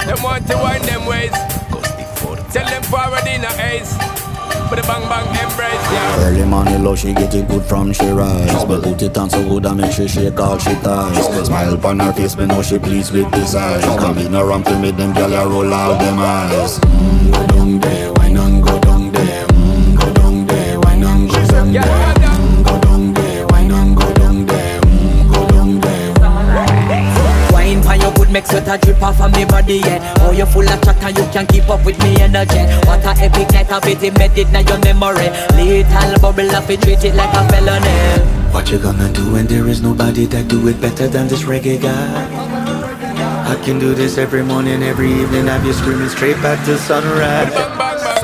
Them want to wind them ways. Tell them forward in a ace. But the bang bang embrace, yeah. Early morning love, she get it good from she rise. But put it on so good I make she shake all she ties. Smile upon her face, me know she pleased with this eyes. Come in around to make them gyal a roll out them eyes. Go down there, why not go down there? Go down there, why not go down there? Go down there, why not go down there? Go down there. Wine for your good make sweat a drip off of me body, yeah. Oh, you full of chat and you can keep up with me energy. What a epic night of it, embedded in your memory. Little bubble up, it treat it like a felony. What you gonna do when there is nobody that do it better than this reggae guy? I can do this every morning, every evening. Have you screaming straight back to sunrise. Bang bang bang.